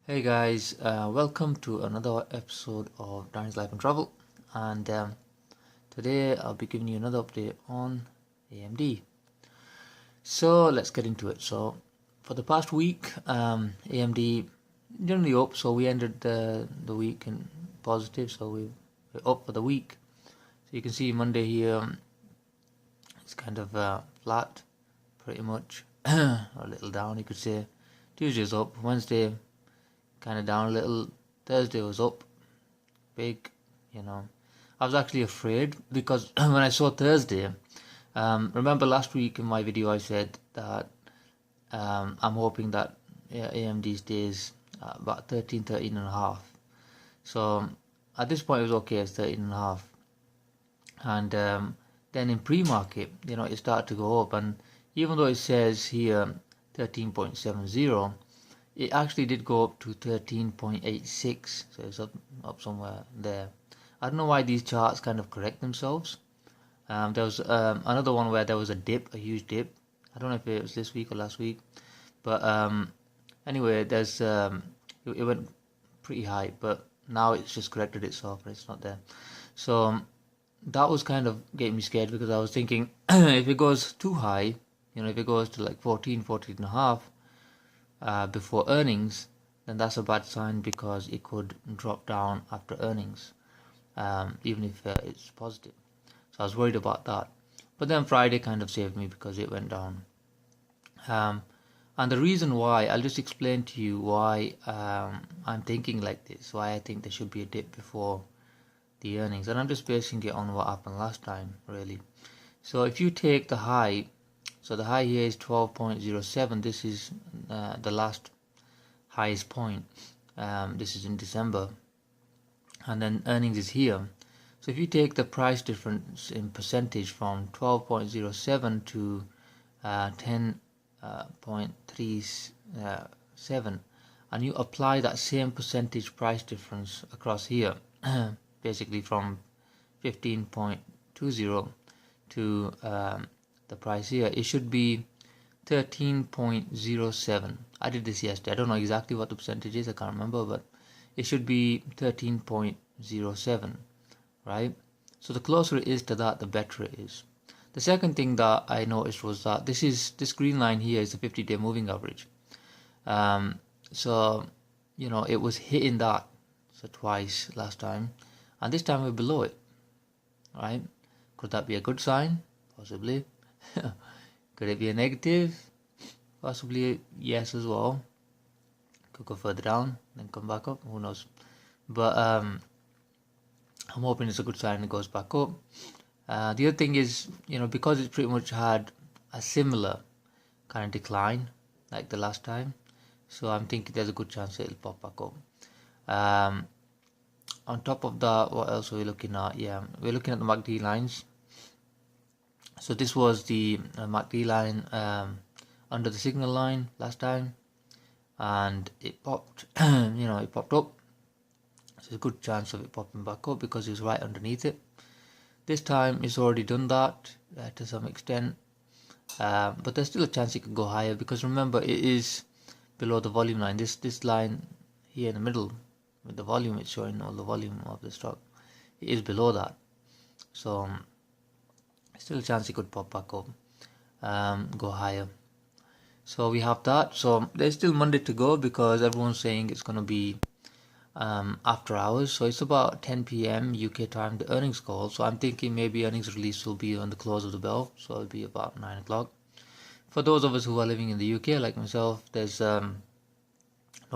Hey guys, welcome to another episode of Danny's Life and Travel, and today I'll be giving you another update on AMD. So let's get into it. So for the past week, AMD generally up. So we ended the week in positive. So we're up for the week. So you can see Monday here, it's kind of flat, pretty much, or a little down. You could say Tuesday's up, Wednesday kind of down a little. Thursday was up big, you know. I was actually afraid because when I saw Thursday, remember last week in my video I said that I'm hoping that AMD stays about 13 and a half. So at this point it was okay, it's 13 and a half. And then in pre-market, it started to go up, and even though it says here 13.70, it actually did go up to 13.86, so it's up somewhere there. I don't know why these charts kind of correct themselves. There was another one where there was a huge dip. I don't know if it was this week or last week, but anyway, it went pretty high, but now it's just corrected itself and it's not there. So that was kind of getting me scared because I was thinking if it goes too high, if it goes to like 14 and a half, before earnings, then that's a bad sign because it could drop down after earnings, even if it's positive. So I was worried about that. But then Friday kind of saved me because it went down. And the reason why, I'll just explain to you why I'm thinking like this, why I think there should be a dip before the earnings. And I'm just basing it on what happened last time, really. So if you take the high, so the high here is 12.07. This is the last highest point. This is in December. And then earnings is here. So if you take the price difference in percentage from 12.07 to 10.37, and you apply that same percentage price difference across here, basically from 15.20 to the price here, it should be 13.07. I did this yesterday. I don't know exactly what the percentage is, I can't remember, but it should be 13.07, right? So the closer it is to that, the better it is. The second thing that I noticed was that this green line here is the 50-day moving average. So it was hitting that twice last time, and this time we're below it, right? Could that be a good sign? Possibly. Could it be a negative? Possibly yes as well. Could go further down, then come back up. Who knows? But I'm hoping it's a good sign. It goes back up. The other thing is, because it's pretty much had a similar kind of decline like the last time, so I'm thinking there's a good chance it'll pop back up. On top of that, what else are we looking at? Yeah, we're looking at the MACD lines. So this was the MACD line under the signal line last time, and it popped. It popped up. So there's a good chance of it popping back up because it's right underneath it. This time it's already done that to some extent, but there's still a chance it could go higher because remember it is below the volume line. This line here in the middle with the volume, it's showing all the volume of the stock. It is below that, so still a chance it could pop back up, go higher. So we have that. So there's still Monday to go because everyone's saying it's going to be after hours. So it's about 10 p.m. UK time, the earnings call. So I'm thinking maybe earnings release will be on the close of the bell. So it'll be about 9 o'clock. For those of us who are living in the UK, like myself, there's no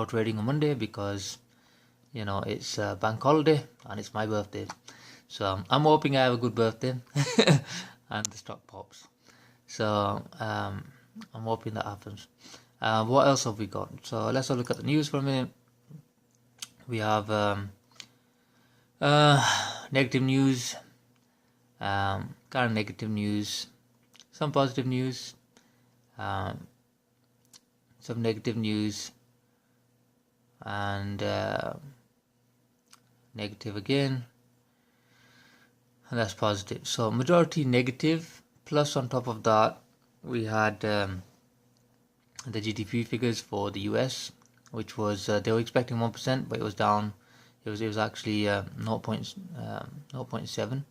trading on Monday because it's a bank holiday and it's my birthday. So I'm hoping I have a good birthday and the stock pops. So I'm hoping that happens. What else have we got? So let's have a look at the news for a minute. We have negative news, kind of negative news, some positive news, some negative news, and negative again, and that's positive. So majority negative, plus on top of that we had the GDP figures for the US, which was they were expecting 1%, but it was down. It was actually 0.7,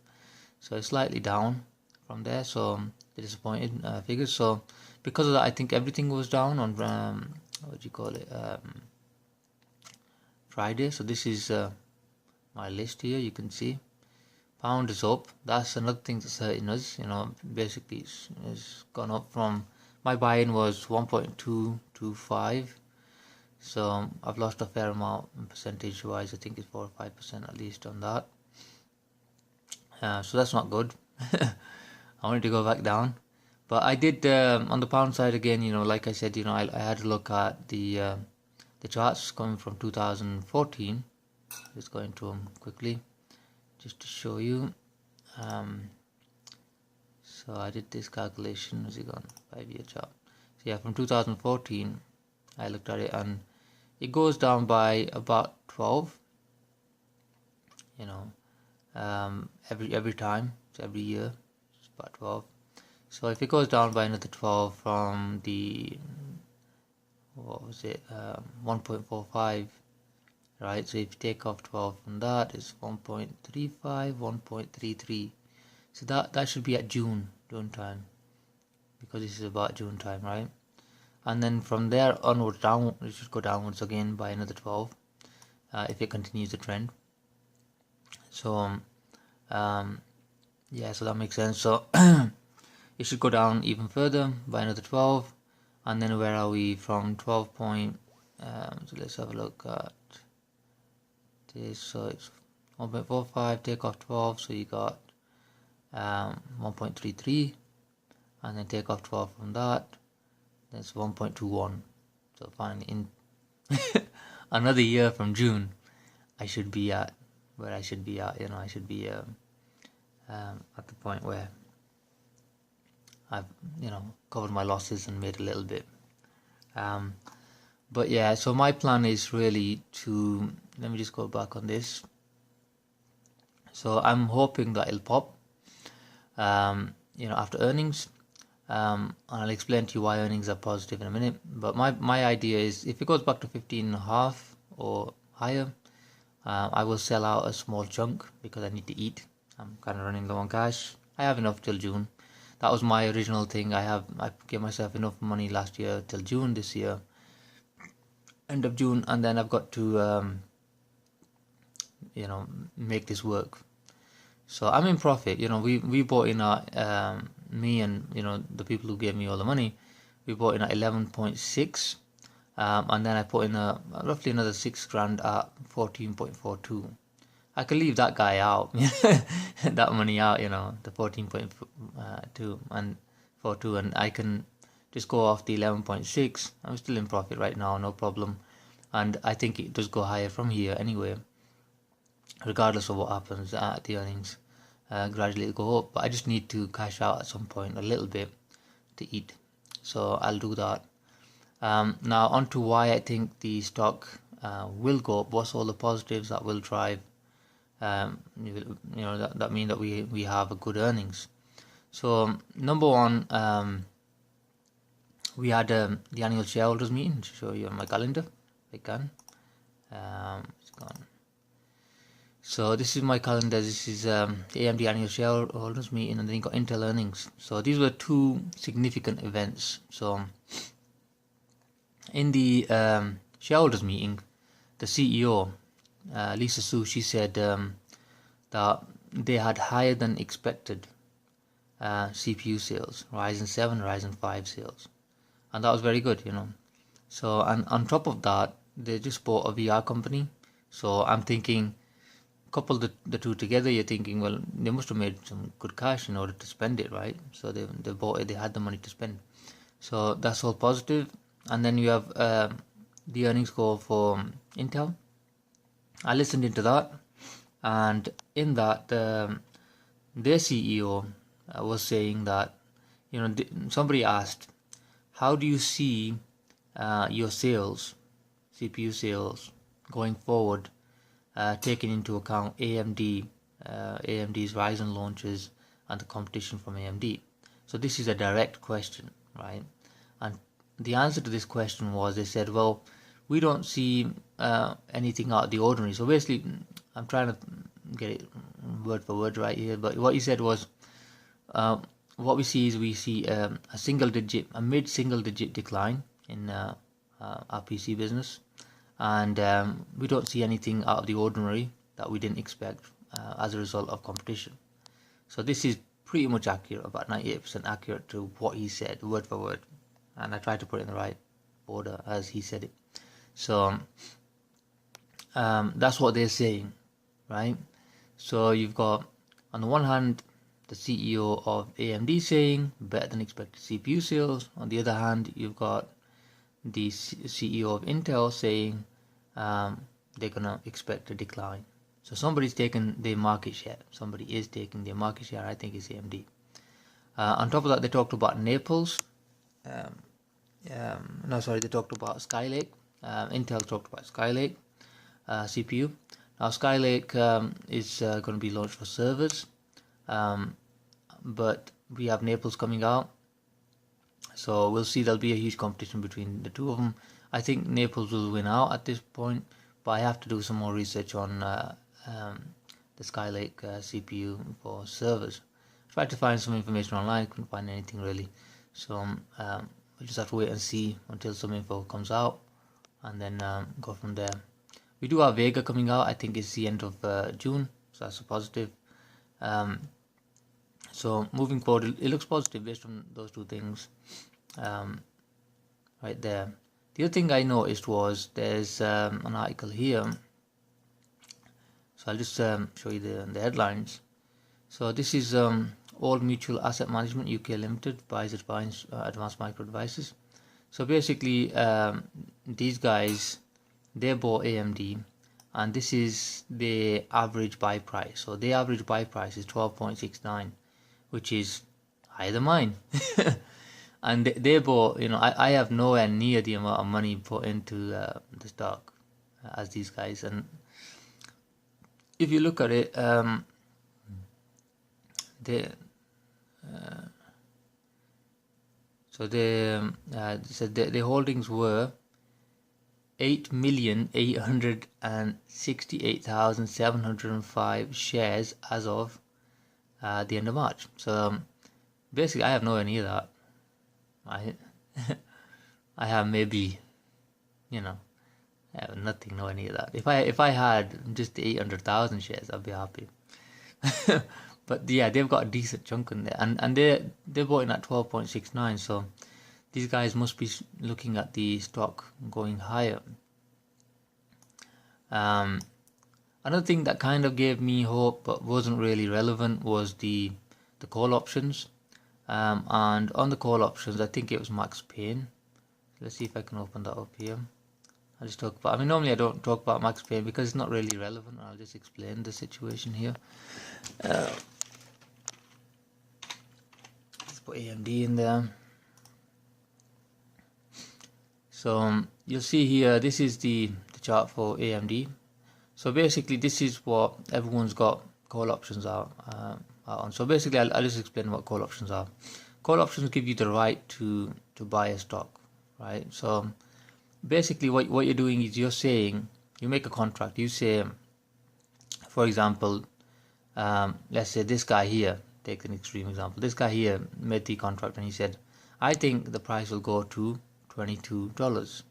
so it's slightly down from there. So the disappointed figures. So because of that, I think everything was down on what do you call it, Friday. So this is my list here. You can see pound is up. That's another thing that's hurting us. Basically it's gone up from, my buy-in was 1.225. So I've lost a fair amount percentage wise. I think it's 4 or 5% at least on that. So that's not good. I wanted to go back down, but I did on the pound side again. Like I said, I had to look at the charts coming from 2014. Just going to them quickly just to show you. So I did this calculation. Has it gone 5-year chart? So yeah, from 2014 I looked at it, and it goes down by about 12, every time. So every year it's about 12. So if it goes down by another 12 from the, what was it, 1.45, right? So if you take off 12 from that, it's 1.35, 1.33. So that should be at June time, because this is about June time, right? And then from there onwards down, it should go downwards again by another 12 if it continues the trend. So yeah, so that makes sense. So it should go down even further by another 12, and then where are we from 12 point? So let's have a look at this. So it's 1.45, take off 12, so you got 1.33, and then take off 12 from that, that's 1.21. So finally, in another year from June, I should be at where I should be at. I should be at the point where I've covered my losses and made a little bit. But yeah, so my plan is really to, let me just go back on this. So I'm hoping that it'll pop after earnings, and I'll explain to you why earnings are positive in a minute. But my idea is, if it goes back to 15.5 or higher, I will sell out a small chunk because I need to eat. I'm kind of running low on cash. I have enough till June. That was my original thing. I gave myself enough money last year till June this year, end of June, and then I've got to make this work. So I'm in profit. We bought in at me and the people who gave me all the money. We bought in at 11.6, and then I put in roughly another 6 grand at 14.42. I can leave that guy out, that money out, the 14.2 and 42, and I can just go off the 11.6. I'm still in profit right now, no problem, and I think it does go higher from here anyway, regardless of what happens at the earnings. Gradually it'll go up, but I just need to cash out at some point a little bit to eat, so I'll do that. Now on to why I think the stock will go up. What's all the positives that will drive that mean that we have a good earnings. So number one, we had the annual shareholders meeting. To show you on my calendar if I can. It's gone. So this is my calendar. This is the AMD annual shareholders meeting, and then you got Intel earnings. So these were two significant events. So in the shareholders meeting, the CEO Lisa Su, she said that they had higher than expected CPU sales, Ryzen 7, Ryzen 5 sales, and that was very good, So, and on top of that, they just bought a VR company. So I'm thinking, couple the two together, you're thinking, well, they must have made some good cash in order to spend it, right? So they bought it, they had the money to spend. So that's all positive. And then you have the earnings call for Intel. I listened into that, and in that their CEO was saying that, somebody asked, how do you see your sales, CPU sales, going forward, taking into account AMD's Ryzen launches and the competition from AMD? So this is a direct question, right? And the answer to this question was, they said, well, we don't see anything out of the ordinary. So basically, I'm trying to get it word for word right here, but what he said was, what we see a mid single digit decline in our PC business, and we don't see anything out of the ordinary that we didn't expect as a result of competition. So this is pretty much accurate, about 98% accurate to what he said, word for word, and I tried to put it in the right order as he said it. So that's what they're saying, right? So you've got, on the one hand, the CEO of AMD saying better than expected CPU sales. On the other hand, you've got the CEO of Intel saying they're gonna expect a decline. So somebody's taking their market share. Somebody is taking their market share. I think it's AMD. On top of that, they talked about Naples. They talked about Skylake. Intel talked about Skylake CPU. Now Skylake is going to be launched for servers, but we have Naples coming out, so we'll see. There'll be a huge competition between the two of them. I think Naples will win out at this point, but I have to do some more research on the Skylake CPU for servers. Tried to find some information online, couldn't find anything really, so we'll just have to wait and see until some info comes out, and then go from there. We do have Vega coming out. I think it's the end of June, so that's a positive. So moving forward, it looks positive based on those two things right there. The other thing I noticed was there's an article here, so I'll just show you the headlines. So this is Old Mutual Asset Management UK Limited buys Advanced Micro Devices. So basically, these guys, they bought AMD, and this is the average buy price. So the average buy price is 12.69, which is higher than mine. And they bought, I have nowhere near the amount of money put into the stock as these guys. And if you look at it, the holdings were 8,868,705 shares as of the end of March. So basically, I have nowhere near that. I have maybe, I have nothing nowhere near that. If I had just 800,000 shares, I'd be happy. But yeah, they've got a decent chunk in there, and they bought in at 12.69. So these guys must be looking at the stock going higher. Another thing that kind of gave me hope but wasn't really relevant was the call options. And on the call options, I think it was Max Payne. Let's see if I can open that up here. I'll just talk about, normally I don't talk about Max Payne because it's not really relevant. I'll just explain the situation here. Let's put AMD in there. So you'll see here, this is the chart for AMD. So basically, this is what everyone's got call options are on. So basically, I'll just explain what call options are. Call options give you the right to buy a stock, right? So basically, what you're doing is you're saying, you make a contract. You say, for example, let's say this guy here, take an extreme example. This guy here made the contract and he said, I think the price will go to $22,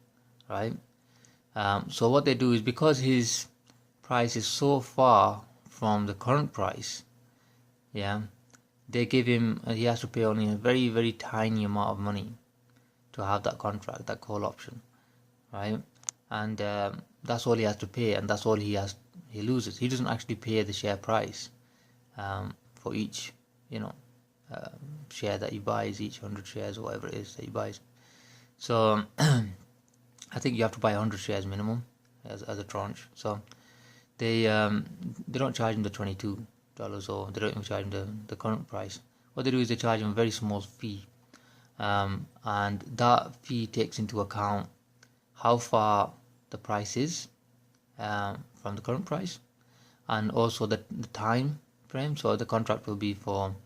right? So what they do is, because his price is so far from the current price, they give him, he has to pay only a very, very tiny amount of money to have that contract, that call option, right? And that's all he has to pay, and that's all he loses. He doesn't actually pay the share price for each, share that he buys, each 100 shares or whatever it is that he buys. So I think you have to buy 100 shares minimum as a tranche. So they don't charge him the $22, or they don't even charge him the current price. What they do is they charge him a very small fee, and that fee takes into account how far the price is from the current price, and also the time frame. So the contract will be for,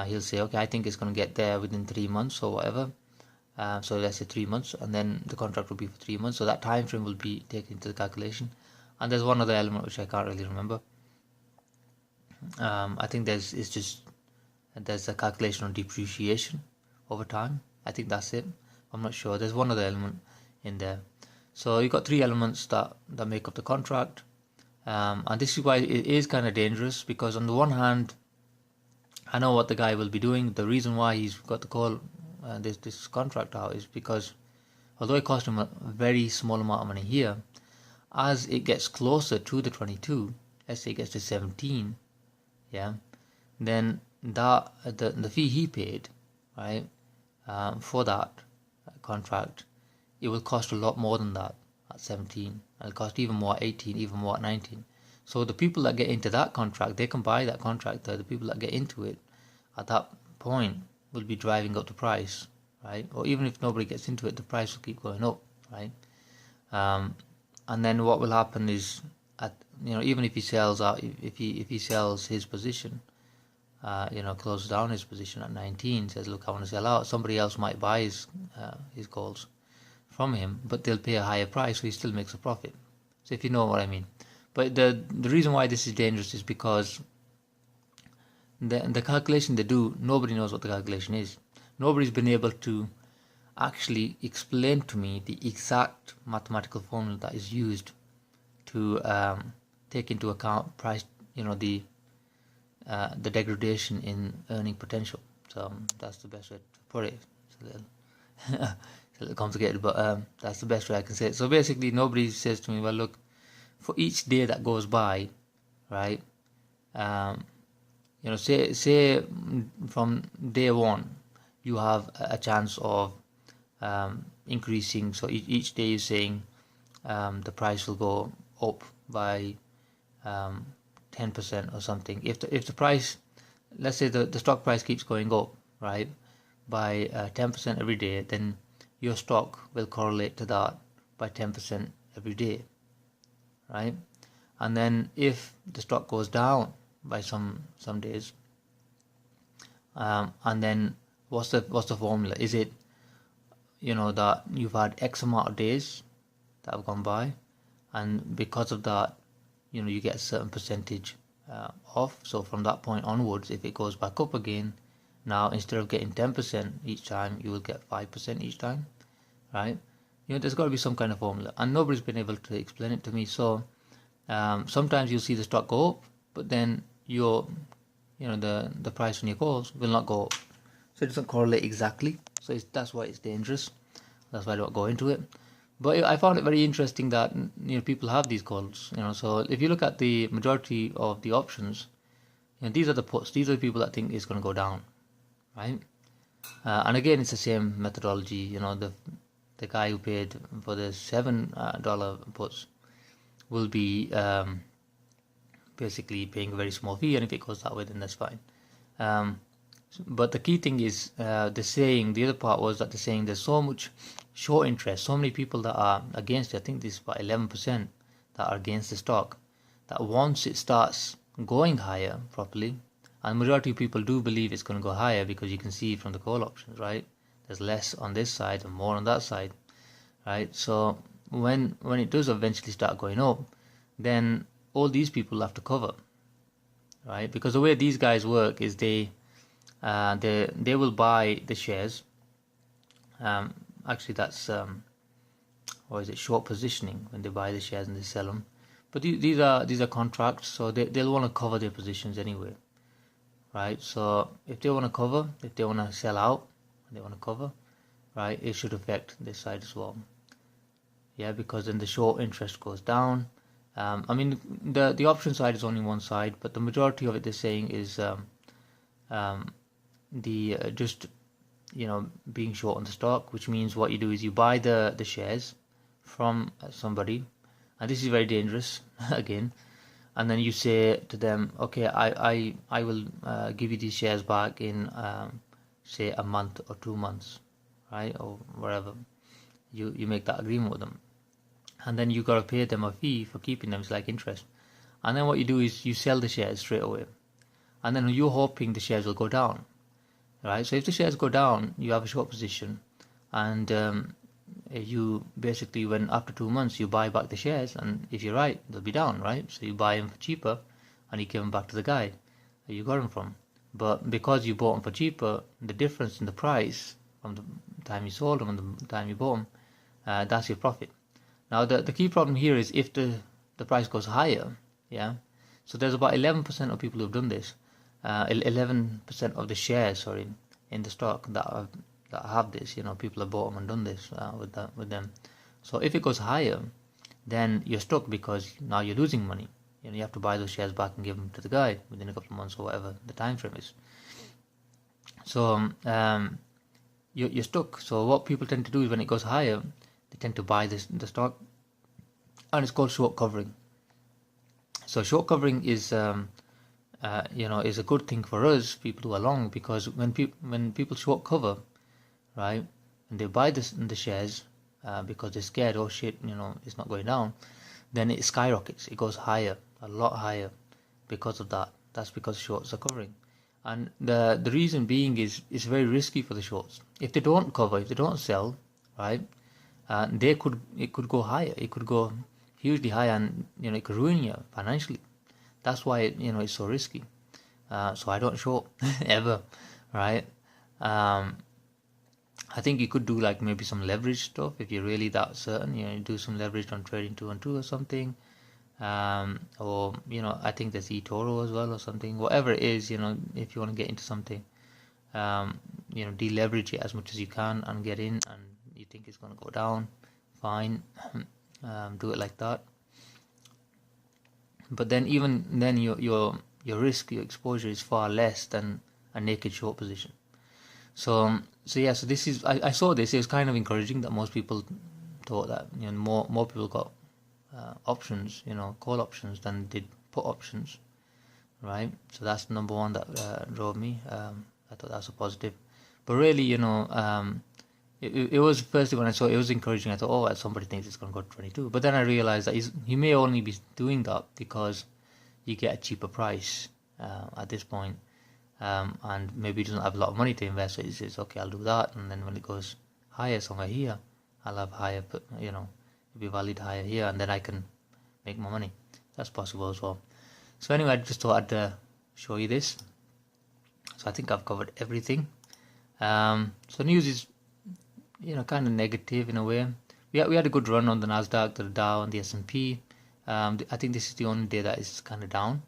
he'll say, okay, I think it's going to get there within 3 months or whatever. So let's say 3 months, and then the contract will be for 3 months. So that time frame will be taken into the calculation. And there's one other element which I can't really remember. I think there's a calculation on depreciation over time. I think that's it. I'm not sure. There's one other element in there. So you've got three elements that make up the contract. And this is why it is kind of dangerous, because on the one hand, I know what the guy will be doing. The reason why he's got the call this contract out is because although it cost him a very small amount of money here, as it gets closer to the 22, let's say it gets to 17, yeah, then that the fee he paid, right, for that contract, it will cost a lot more than that at 17. It'll cost even more at 18, even more at 19. So the people that get into that contract, they can buy that contract. The people that get into it at that point will be driving up the price, right? Or even if nobody gets into it, the price will keep going up, right? And then what will happen is, even if he sells out, if he sells his position, closes down his position at 19, says, look, I want to sell out, somebody else might buy his calls from him, but they'll pay a higher price, so he still makes a profit. So if you know what I mean. But the reason why this is dangerous is because the calculation they do, nobody knows what the calculation is. Nobody's been able to actually explain to me the exact mathematical formula that is used to take into account price, the degradation in earning potential. So that's the best way to put it. It's a little complicated, but that's the best way I can say it. So basically, nobody says to me, well, look, for each day that goes by, right, say from day one, you have a chance of increasing. So each day you're saying the price will go up by 10% or something. If the price, let's say the stock price keeps going up, right, by 10% every day, then your stock will correlate to that by 10% every day, right? And then if the stock goes down by some days, and then what's the formula? Is it that you've had X amount of days that have gone by, and because of that, you get a certain percentage off. So from that point onwards, if it goes back up again, now instead of getting 10% each time, you will get 5% each time, right? There's got to be some kind of formula, and nobody's been able to explain it to me. So sometimes you'll see the stock go up, but then the price on your calls will not go up. So it doesn't correlate exactly. So that's why it's dangerous. That's why I don't go into it. But I found it very interesting that people have these calls. So if you look at the majority of the options, these are the puts. These are the people that think it's going to go down, right? And again, it's the same methodology. The guy who paid for the $7 puts will be basically paying a very small fee, and if it goes that way, then that's fine. But the key thing is the other part was that they're saying there's so much short interest, so many people that are against it. I think this is about 11% that are against the stock, that once it starts going higher properly, and the majority of people do believe it's going to go higher, because you can see from the call options, right? There's less on this side and more on that side, right? So when it does eventually start going up, then all these people have to cover, right? Because the way these guys work is they will buy the shares. Actually, that's or is it short positioning, when they buy the shares and they sell them? But these are contracts, so they'll want to cover their positions anyway, right? So if they want to cover, if they want to sell out, they want to cover, right? It should affect this side as well, yeah, because then the short interest goes down. The option side is only one side, but the majority of it they're saying is just being short on the stock, which means what you do is you buy the shares from somebody, and this is very dangerous again, and then you say to them, okay, I will give you these shares back in say a month or 2 months, right, or whatever. You make that agreement with them, and then you got to pay them a fee for keeping them. It's like interest. And then what you do is you sell the shares straight away, and then you're hoping the shares will go down, right? So if the shares go down, you have a short position, and you basically, when after 2 months you buy back the shares, and if you're right, they'll be down, right? So you buy them for cheaper, and you give them back to the guy that you got them from. But because you bought them for cheaper, the difference in the price from the time you sold them and the time you bought them, that's your profit. Now the key problem here is if the price goes higher, yeah. So there's about 11% of people who've done this, 11% of the shares, sorry, in the stock that have this. People have bought them and done this with them. So if it goes higher, then you're stuck because now you're losing money. You have to buy those shares back and give them to the guy within a couple of months or whatever the time frame is. So you're stuck. So what people tend to do is when it goes higher, they tend to buy the stock, and it's called short covering. So short covering is is a good thing for us people who are long, because when people short cover, right, and they buy the shares because they're scared, oh shit, it's not going down, then it skyrockets. It goes higher, a lot higher, because of that. That's because shorts are covering, and the reason being is it's very risky for the shorts. If they don't cover, if they don't sell, right, it could go higher. It could go hugely high, and it could ruin you financially. That's why it's so risky. So I don't short ever, right? I think you could do like maybe some leverage stuff if you're really that certain. You do some leverage on trading 2-on-2 or something, or I think there's eToro as well or something. Whatever it is, if you want to get into something, deleverage it as much as you can and get in, and you think it's going to go down, fine. Do it like that. But then even then your risk, your exposure is far less than a naked short position. So this is, I saw this. It was kind of encouraging that most people thought that more people got options, call options, than did put options, right? So that's number one that drove me. I thought that was a positive. But really, it was firstly when I saw it, it was encouraging. I thought, oh, somebody thinks it's going to go to 22. But then I realized that he may only be doing that because you get a cheaper price at this point. And maybe he doesn't have a lot of money to invest, so he says, okay, I'll do that, and then when it goes higher somewhere here, I'll have higher, it'll be valued higher here, and then I can make more money. That's possible as well. So anyway, I just thought I'd show you this. So I think I've covered everything. So news is kind of negative in a way. We had a good run on the Nasdaq, the Dow, and the S&P. I think this is the only day that is kind of down.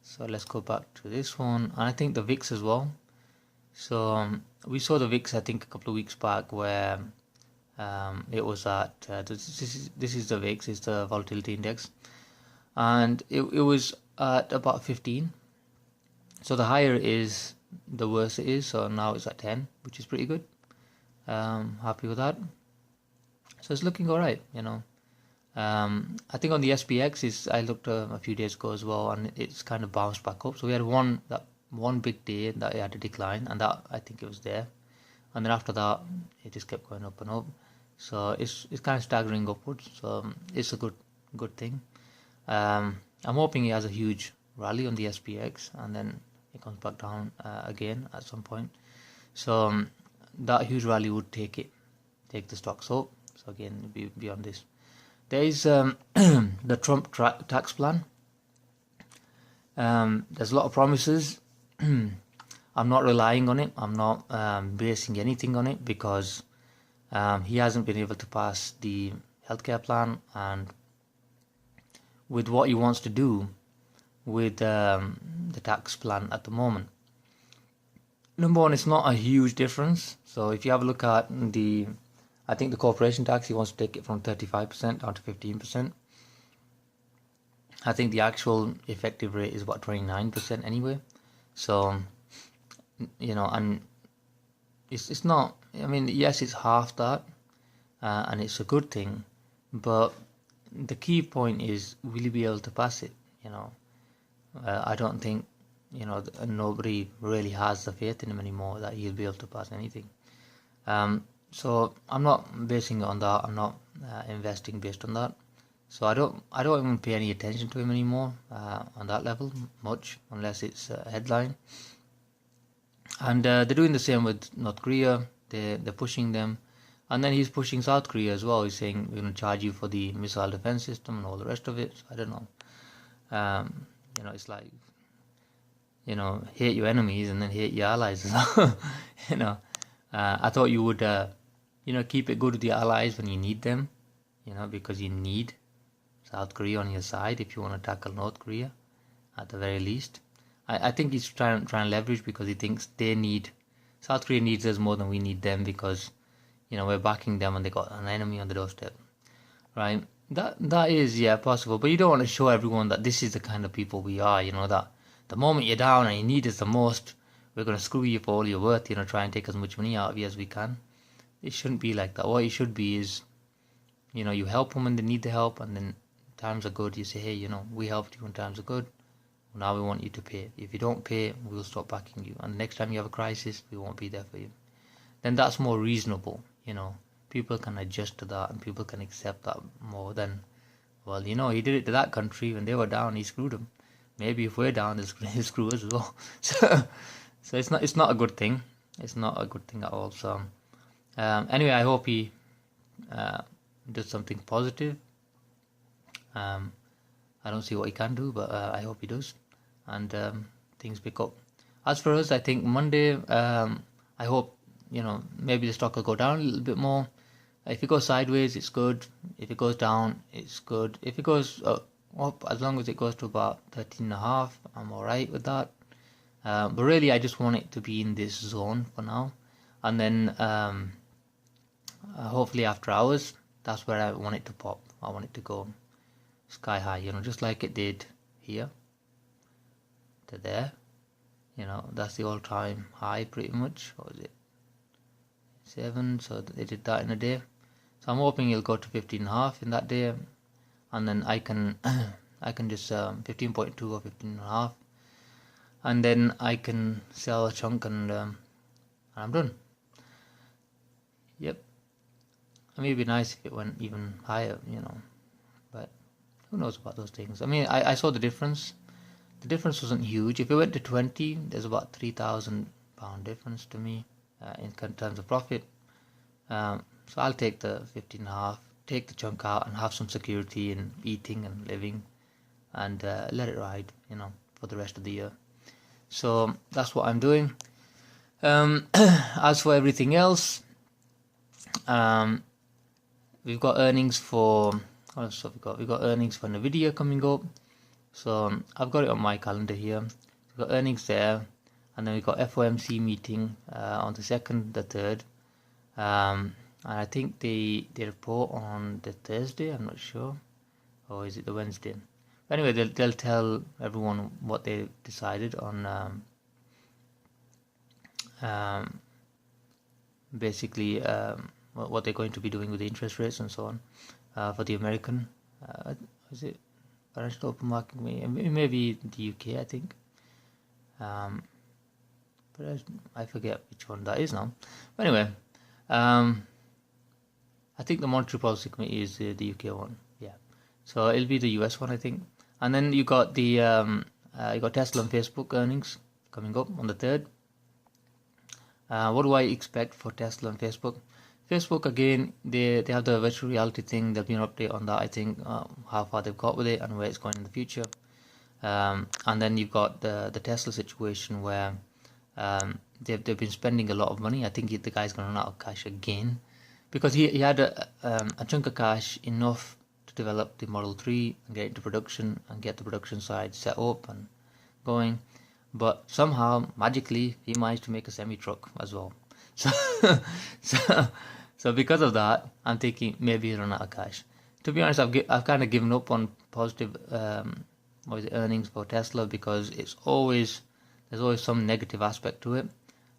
So let's go back to this one, and I think the VIX as well. So we saw the VIX, I think, a couple of weeks back, where it was at this is the VIX, it's the volatility index, and it was at about 15. So the higher it is, the worse it is. So now it's at 10, which is pretty good. Happy with that. So it's looking all right, I think on the SPX I looked a few days ago as well, and it's kind of bounced back up. So we had one big day that it had a decline, and that, I think, it was there, and then after that it just kept going up and up. So it's kind of staggering upwards. So it's a good thing. I'm hoping it has a huge rally on the SPX, and then it comes back down again at some point. So that huge rally would take the stocks up. So again, beyond this, there is the Trump tax plan. There's a lot of promises. I'm not relying on it. I'm not basing anything on it, because he hasn't been able to pass the healthcare plan, and with what he wants to do with the tax plan at the moment. Number one, it's not a huge difference. So if you have a look at I think the corporation tax, he wants to take it from 35% down to 15%. I think the actual effective rate is about 29% anyway. So, and it's not, I mean, yes, it's half that, and it's a good thing, but the key point is, will you be able to pass it? I don't think, nobody really has the faith in him anymore that he'll be able to pass anything. So I'm not basing it on that. I'm not investing based on that. So I don't even pay any attention to him anymore on that level much, unless it's a headline. And they're doing the same with North Korea. they're pushing them, and then he's pushing South Korea as well. He's saying we're going to charge you for the missile defense system and all the rest of it. So I don't know. It's like, hate your enemies and then hate your allies as well. I thought you would, keep it good with your allies when you need them, because you need South Korea on your side if you want to tackle North Korea, at the very least. I think he's trying to leverage because he thinks South Korea needs us more than we need them because, we're backing them and they got an enemy on the doorstep, right? That is, possible, but you don't want to show everyone that this is the kind of people we are, that the moment you're down and you need us the most, we're going to screw you for all you're worth, try and take as much money out of you as we can. It shouldn't be like that. What it should be is, you help them when they need the help, and then times are good, you say, hey, we helped you when times are good. Now we want you to pay. If you don't pay, we'll stop backing you. And the next time you have a crisis, we won't be there for you. Then that's more reasonable, People can adjust to that and people can accept that more than, well, he did it to that country when they were down, he screwed them. Maybe if we're down, he'll screw us as well. So it's not a good thing. It's not a good thing at all. So anyway, I hope he does something positive. I don't see what he can do, but I hope he does. And things pick up. As for us, I think Monday, I hope, maybe the stock will go down a little bit more. If it goes sideways, it's good. If it goes down, it's good. If it goes up, as long as it goes to about 13.5, I'm alright with that. But really, I just want it to be in this zone for now. And then hopefully after hours, that's where I want it to pop. I want it to go sky high, just like it did here to there. That's the all-time high pretty much. What was it? 7, so they did that in a day. So I'm hoping it'll go to 15.5 in that day, and then I can just 15.2 or 15.5, and then I can sell a chunk and I'm done. Yep. I mean, it'd be nice if it went even higher, but who knows about those things. I mean, I saw the difference. The difference wasn't huge. If it went to 20, there's about £3,000 difference to me in terms of profit. So I'll take the 15.5, take the chunk out and have some security in eating and living, and let it ride, for the rest of the year. So that's what I'm doing. As for everything else, we've got earnings for, what else have we got? We've got earnings for NVIDIA coming up. So I've got it on my calendar here. We've got earnings there, and then we've got FOMC meeting on the 2nd, the 3rd. And I think they report on the Thursday, I'm not sure. Or is it the Wednesday? But anyway, they'll tell everyone what they decided on basically what they're going to be doing with the interest rates and so on for the American, is it financial open market? Maybe the UK, I think. But I forget which one that is now. But anyway, I think the Monetary Policy Committee is the UK one. Yeah, so it'll be the US one, I think. And then you got the you got Tesla and Facebook earnings coming up on the 3rd. What do I expect for Tesla and Facebook? Facebook, again, they have the virtual reality thing. There'll be an update on that, I think, how far they've got with it and where it's going in the future. And then you've got the Tesla situation where they've been spending a lot of money. I think the guy's going to run out of cash again, because he had a chunk of cash enough to develop the Model 3 and get it into production and get the production side set up and going. But somehow, magically, he managed to make a semi-truck as well. So because of that, I'm thinking maybe he'll run out of cash. To be honest, I've kind of given up on positive earnings for Tesla, because there's always some negative aspect to it.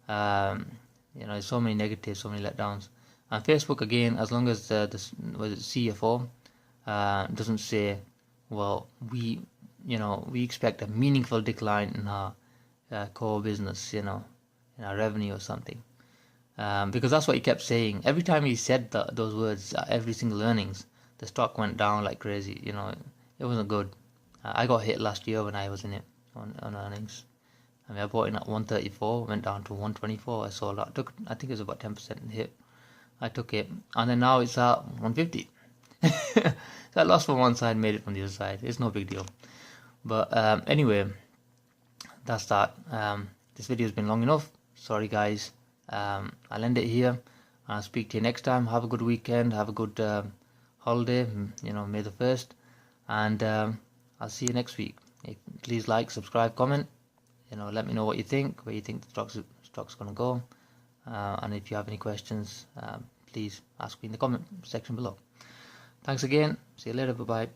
There's so many negatives, so many letdowns. And Facebook, again, as long as the CFO doesn't say, well, we expect a meaningful decline in our core business, in our revenue or something. Because that's what he kept saying. Every time he said those words, every single earnings, the stock went down like crazy. It wasn't good. I got hit last year when I was in it on earnings. I mean, I bought in at 134, went down to 124. I sold out. I think it was about 10% hit. I took it, and then now it's at 150. So I lost from one side, made it from the other side. It's no big deal. But anyway, that's that. This video's been long enough. Sorry guys. I'll end it here, and I'll speak to you next time. Have a good weekend. Have a good holiday. May the 1st, and I'll see you next week. Please like, subscribe, comment. Let me know what you think, where you think the stock's gonna go, and if you have any questions, please ask me in the comment section below. Thanks again. See you later. Bye bye.